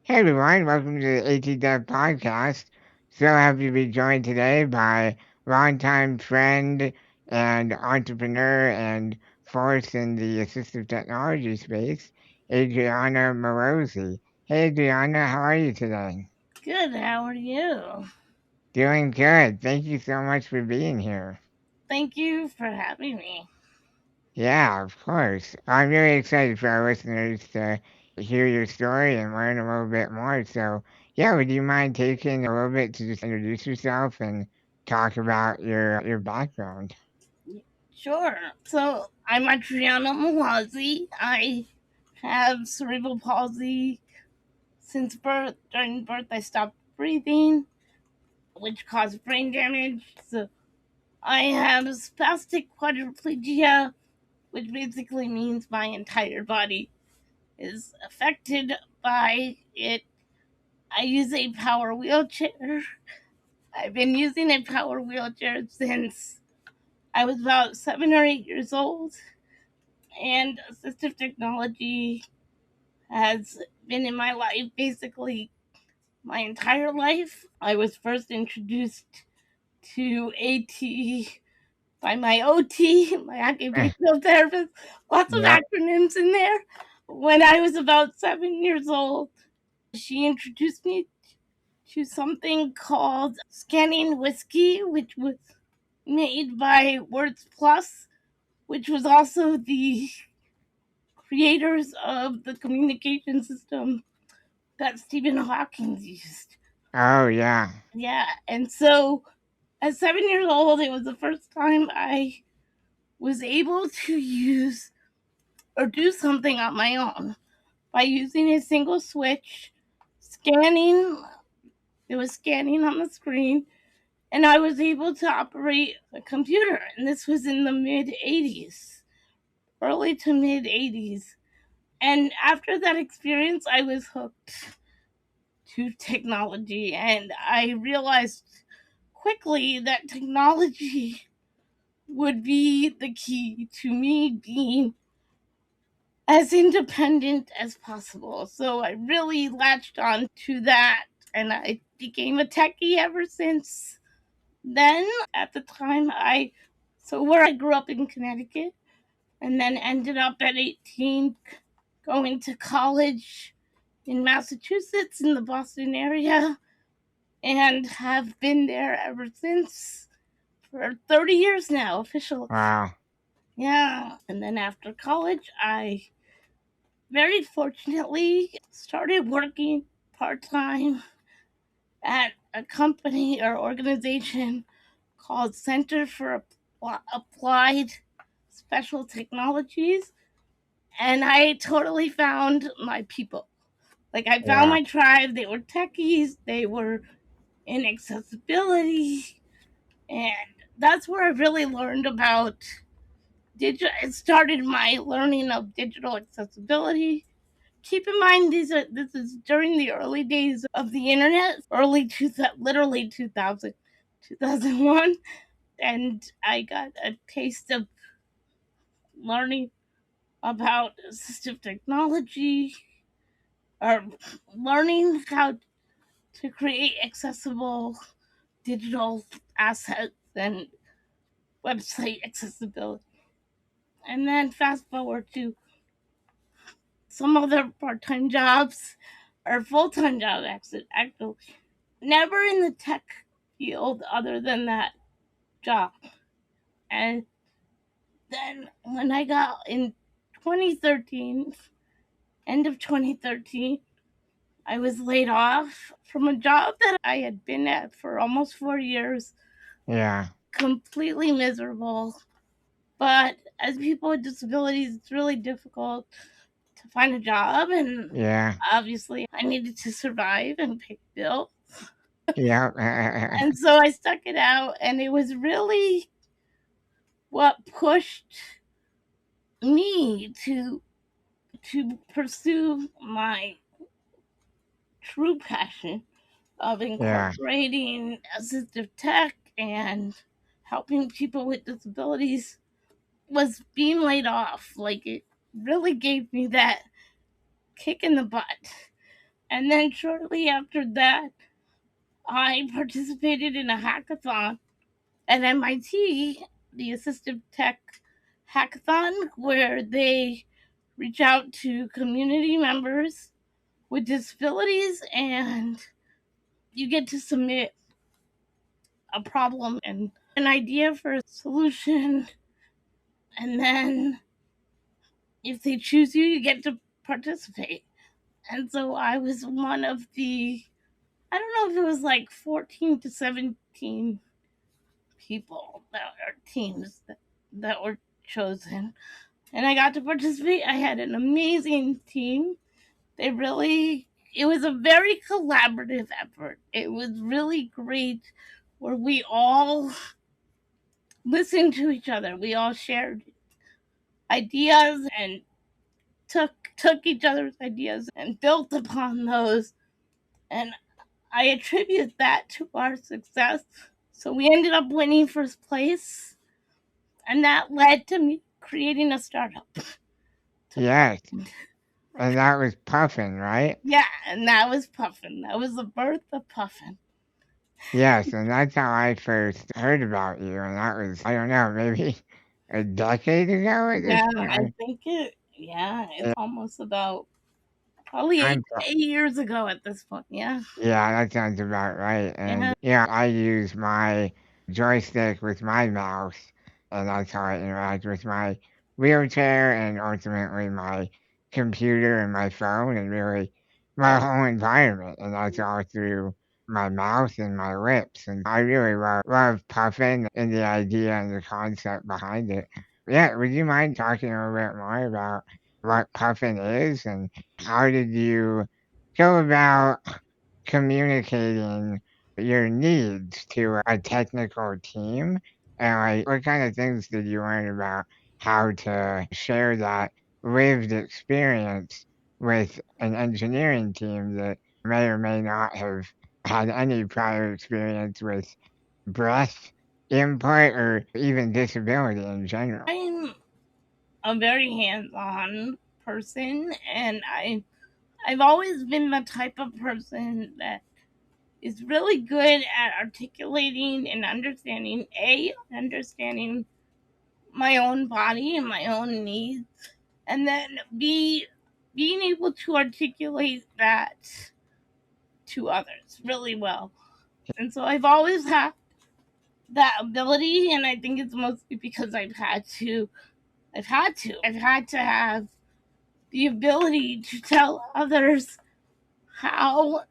Hey everyone, welcome to the ATDev podcast. So happy to be joined today by longtime friend and entrepreneur and force in the assistive technology space, Adriana Mallozzi. Hey Adriana, how are you today? Good, how are you? Doing good. Thank you so much for being here. Thank you for having me. Yeah, of course. I'm really excited for our listeners to hear your story and learn a little bit more. So, yeah, would you mind taking a little bit to just introduce yourself and talk about your background? Sure. So, I'm Adriana Mallozzi. I have cerebral palsy since birth. During birth, I stopped breathing, which caused brain damage. So, I have spastic quadriplegia, which basically means my entire body is affected by it. I use a power wheelchair. I've been using a power wheelchair since I was about 7 or 8 years old, and assistive technology has been in my life basically my entire life. I was first introduced to AT by my OT, my occupational therapist, lots of Yep. acronyms in there. When I was about 7 years old, she introduced me to something called Scanning Whiskey, which was made by Words Plus, which was also the creators of the communication system that Stephen Hawking used. Oh, yeah. Yeah, and so at 7 years old, it was the first time I was able to use or do something on my own by using a single switch, scanning. It was scanning on the screen, and I was able to operate a computer. And this was in the mid 80s, early to mid 80s. And after that experience, I was hooked to technology, and I realized quickly that technology would be the key to me being as independent as possible. So I really latched on to that, and I became a techie ever since then. At the time, where I grew up in Connecticut, and then ended up at 18 going to college in Massachusetts in the Boston area, and have been there ever since for 30 years now, officially. Wow. Yeah. And then after college, I very fortunately started working part time at a company or organization called Center for Applied Special Technologies. And I totally found my people. Like, I found Yeah. my tribe. They were techies, they were in accessibility, and that's where I really learned about digital. It started my learning of digital accessibility. Keep in mind, this is during the early days of the internet, literally 2000, 2001, and I got a taste of learning about assistive technology, or learning how to create accessible digital assets and website accessibility. And then fast forward to some other part time jobs or full time job, actually. Never in the tech field other than that job. And then when I got in 2013, end of 2013, I was laid off from a job that I had been at for almost 4 years, Yeah. completely miserable. But as people with disabilities, it's really difficult to find a job, and Yeah. obviously I needed to survive and pay bills. Yeah. And so I stuck it out, and it was really what pushed me to pursue my true passion of Yeah. incorporating assistive tech and helping people with disabilities. Was being laid off. Like, it really gave me that kick in the butt And then shortly after that, I participated in a hackathon at MIT, the Assistive Tech Hackathon, where they reach out to community members with disabilities, and you get to submit a problem and an idea for a solution. And then if they choose you, you get to participate. And so I was one of the, I don't know if it was like 14 to 17 people that are teams that were chosen. And I got to participate. I had an amazing team. They really, it was a very collaborative effort. It was really great where we all listened to each other. We all shared ideas and took each other's ideas and built upon those. And I attribute that to our success. So we ended up winning first place, and that led to me creating a startup to Yes, Puffin. and that was Puffin, right? Yeah, and that was Puffin. That was the birth of Puffin. Yes, and that's how I first heard about you, and that was, I don't know, maybe a decade ago at this Yeah, I point. think it. Yeah, it's Yeah, almost about probably I'm 8 years ago at this point. Yeah, Yeah, that sounds about right. yeah. And yeah, I use my joystick with my mouse, and that's how I interact with my wheelchair and ultimately my computer and my phone and really my whole environment. And that's all through my mouth and my lips. And I really love Puffin and the idea and the concept behind it. Yeah, would you mind talking a little bit more about what Puffin is and how did you go about communicating your needs to a technical team? And like, what kind of things did you learn about how to share that lived experience with an engineering team that may or may not have had any prior experience with breath input or even disability in general? I'm a very hands-on person, and I've always been the type of person that is really good at articulating and understanding my own body and my own needs, and then being able to articulate that to others really well. And so I've always had that ability, and I think it's mostly because I've had to have the ability to tell others how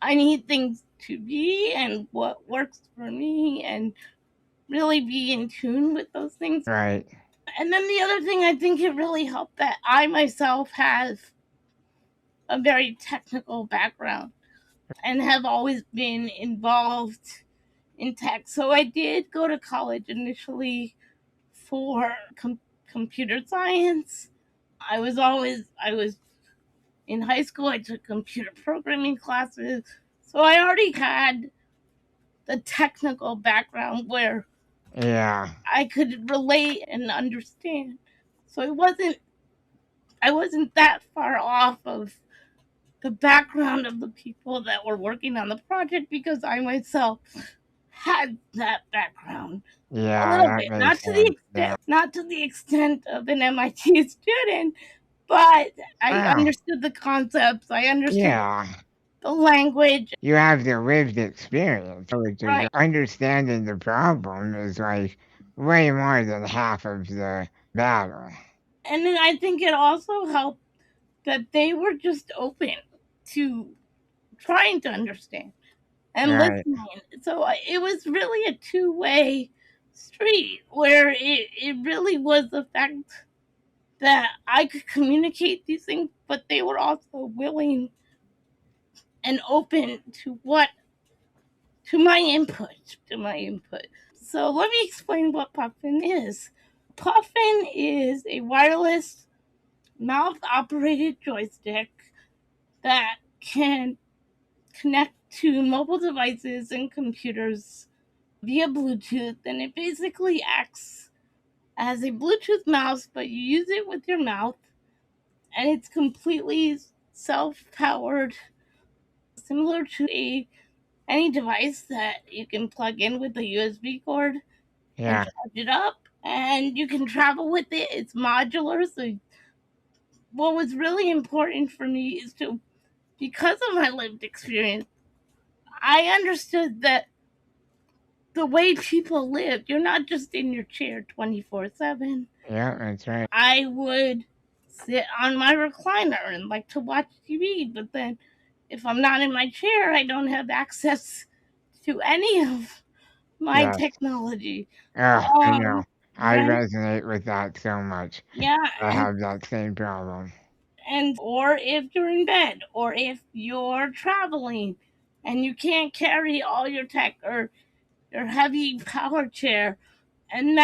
I need things to be and what works for me, and really be in tune with those things. Right. And then the other thing, I think it really helped that I myself have a very technical background and have always been involved in tech. So I did go to college initially for computer science. I was in high school, I took computer programming classes. So I already had the technical background where Yeah. I could relate and understand. So I wasn't that far off of the background of the people that were working on the project because I myself had that background a Yeah, little that bit, makes sense. Yeah. not to the extent of an MIT student, but I Wow. understood the concepts. I understood Yeah. the language, You have the lived experience, which is right? understanding the problem is like way more than half of the battle. And then I think it also helped that they were just open to trying to understand and Right. listening. So it was really a two-way street where it really was the fact that I could communicate these things, but they were also willing and open to to my input. So let me explain what Puffin is. Puffin is a wireless mouth operated joystick that can connect to mobile devices and computers via Bluetooth, and it basically acts as a Bluetooth mouse, but you use it with your mouth, and it's completely self-powered, similar to a any device that you can plug in with a USB cord and Yeah. charge it up, and you can travel with it. It's modular. So what was really important for me is to, because of my lived experience, I understood that the way people lived, you're not just in your chair 24/7. Yeah, that's right. I would sit on my recliner and like to watch TV, but then if I'm not in my chair, I don't have access to any of my Yes. technology. I know. I Rent, resonate with that so much. yeah, I have that same problem. and or if you're in bed, or if you're traveling and you can't carry all your tech or your heavy power chair, and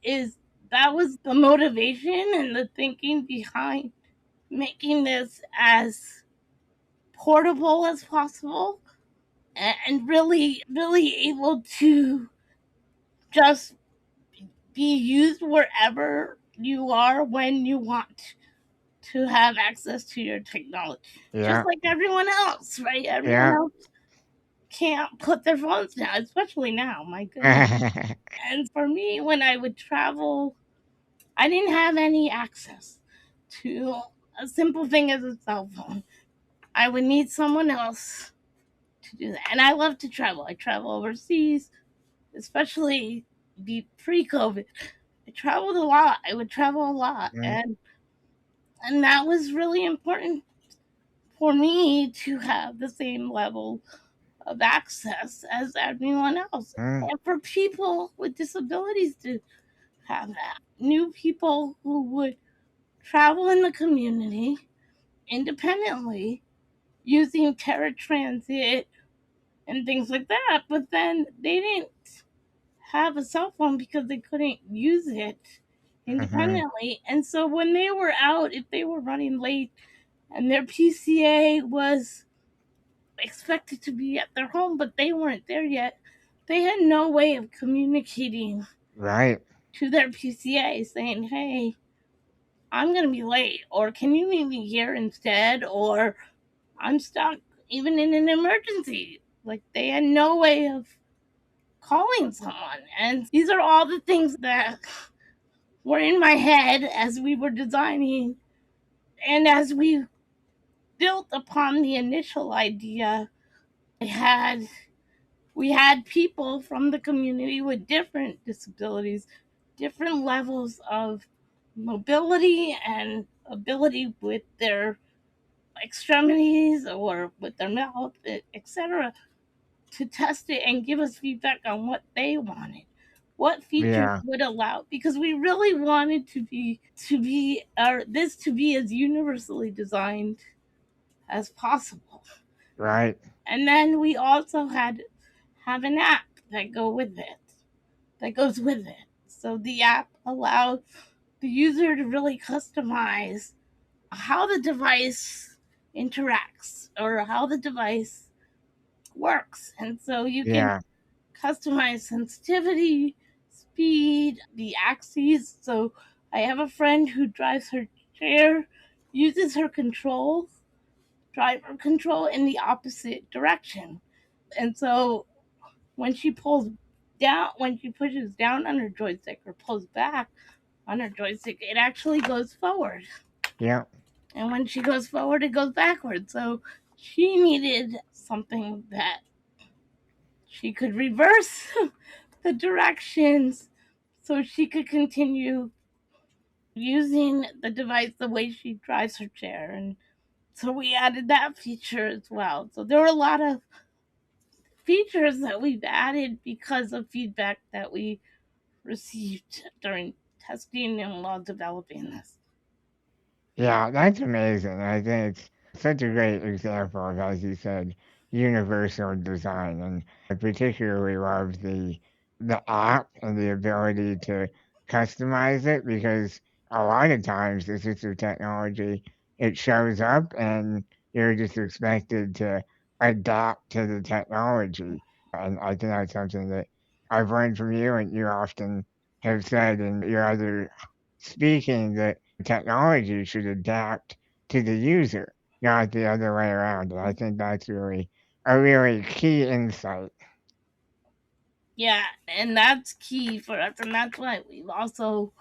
is that was the motivation and the thinking behind making this as portable as possible, and really able to just be used wherever you are when you want to have access to your technology. Just Yeah. like everyone else, right? Everyone Yeah. else can't put their phones down, especially now, my goodness. And for me, when I would travel, I didn't have any access to a simple thing as a cell phone. I would need someone else to do that. And I love to travel. I travel overseas, especially pre COVID. I traveled a lot. I would travel a lot. Mm, And that was really important for me to have the same level of access as everyone else. mm, And for people with disabilities to have that. New people who would travel in the community independently using paratransit and things like that, but then they didn't have a cell phone because they couldn't use it mhm. independently. And so when they were out, if they were running late and their PCA was expected to be at their home, but they weren't there yet, they had no way of communicating Right. to their PCA saying, hey, I'm going to be late, or can you meet me here instead, or I'm stuck even in an emergency. Like they had no way of calling someone. And these are all the things that were in my head as we were designing and as we built upon the initial idea. I had we had people from the community with different disabilities, different levels of mobility and ability with their extremities or with their mouth, etc., to test it and give us feedback on what they wanted, what features Yeah. would allow, because we really wanted this to be as universally designed as possible. Right. And then we also had have an app that goes with it. So the app allows the user to really customize how the device interacts or how the device works. And so you can Yeah. customize sensitivity, speed, the axes. So I have a friend who drives her chair, uses her driver control in the opposite direction. And so when she pushes down on her joystick or pulls back on her joystick, it actually goes forward. Yeah. And when she goes forward, it goes backward. So she needed something that she could reverse the directions so she could continue using the device the way she drives her chair. And so we added that feature as well. So there were a lot of features that we've added because of feedback that we received during testing and while developing this. Yeah, that's amazing. I think it's such a great example of, as you said, universal design. And I particularly love the app and the ability to customize it because a lot of times assistive technology, it shows up and you're just expected to adapt to the technology. And I think that's something that I've learned from you and you often have said in your other speaking that technology should adapt to the user. not the other way around. And I think that's really a really key insight. Yeah, and that's key for us, and that's why we've also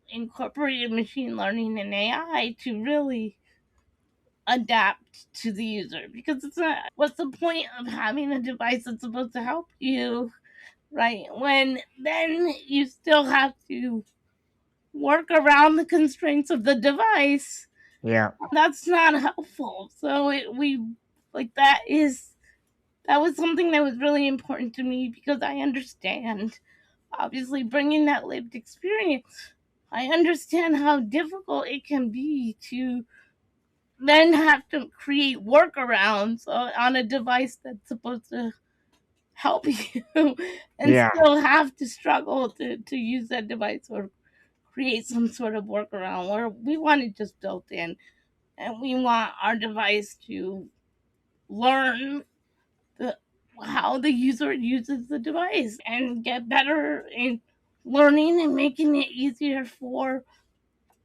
incorporated machine learning and AI to really adapt to the user, because it's not, what's the point of having a device that's supposed to help you, right, when then you still have to work around the constraints of the device. Yeah, That's not helpful. So we like that was something that was really important to me, because I understand, obviously, bringing that lived experience. I understand how difficult it can be to then have to create workarounds on a device that's supposed to help you and yeah, still have to struggle to use that device or create some sort of workaround, where we want it just built in, and we want our device to learn the how the user uses the device and get better in learning and making it easier for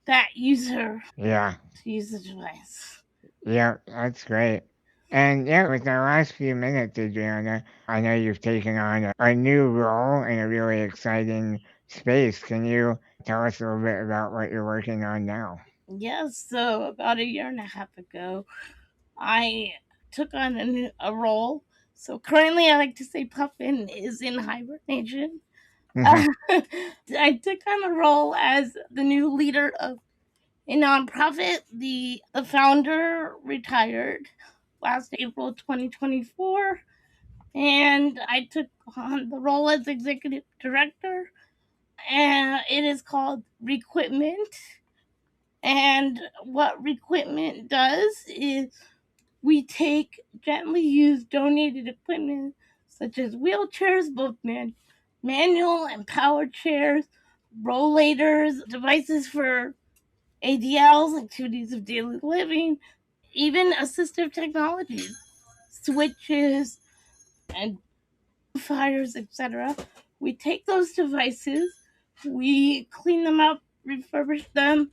that user yeah. to use the device. Yeah, that's great. And yeah, with our last few minutes, Adriana, I know you've taken on a new role in a really exciting space. Can you tell us a little bit about what you're working on now? Yes, so about a year and a half ago, I took on a role. So currently, I like to say Puffin is in hibernation. I took on a role as the new leader of a nonprofit. The founder retired last April 2024, and I took on the role as executive director. And it is called Requipment. And what Requipment does is we take gently used donated equipment such as wheelchairs, both manual and powered chairs, rollators, devices for ADLs, activities of daily living, even assistive technologies, switches and fires, etc. We take those devices, we clean them up, refurbish them,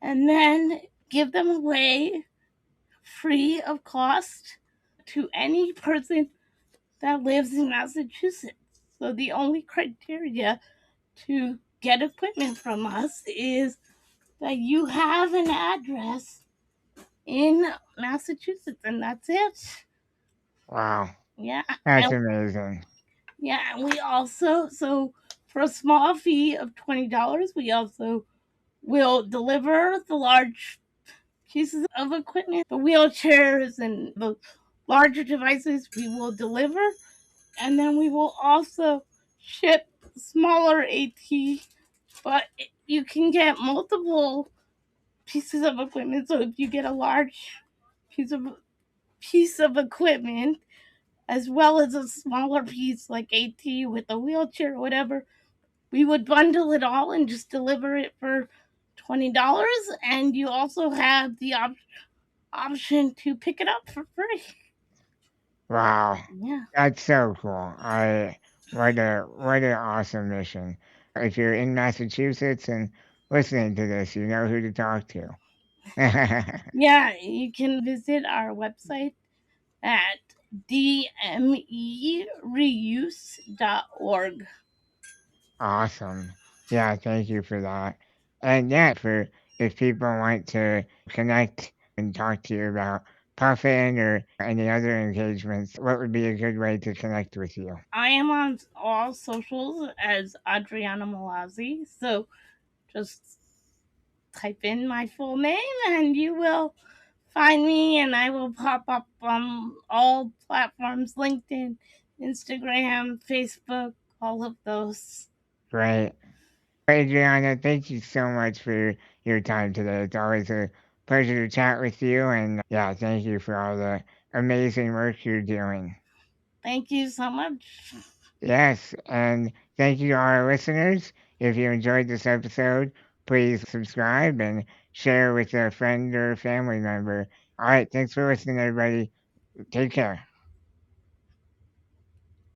and then give them away free of cost to any person that lives in Massachusetts. So the only criteria to get equipment from us is that you have an address in Massachusetts, and that's it. Wow, Yeah, that's and amazing. yeah, and we also, so for a small fee of $20, we also will deliver the large pieces of equipment, the wheelchairs and the larger devices. We will deliver, and then we will also ship smaller AT. But you can get multiple pieces of equipment. So if you get a large piece of equipment as well as a smaller piece like AT with a wheelchair or whatever, we would bundle it all and just deliver it for $20. And you also have the option to pick it up for free. Wow, Yeah. that's so cool. What an awesome mission. If you're in Massachusetts and listening to this, you know who to talk to. Yeah, you can visit our website at dmereuse.org. Awesome. Yeah, thank you for that. And yeah, for if people want to connect and talk to you about Puffin or any other engagements, what would be a good way to connect with you? I am on all socials as Adriana Mallozzi, so just type in my full name and you will find me, and I will pop up on all platforms: LinkedIn, Instagram, Facebook, all of those. Great. Adriana, thank you so much for your time today. It's always a pleasure to chat with you. And yeah, thank you for all the amazing work you're doing. Thank you so much. Yes, and thank you to our listeners. If you enjoyed this episode, please subscribe and share with a friend or family member. All right, thanks for listening, everybody. Take care.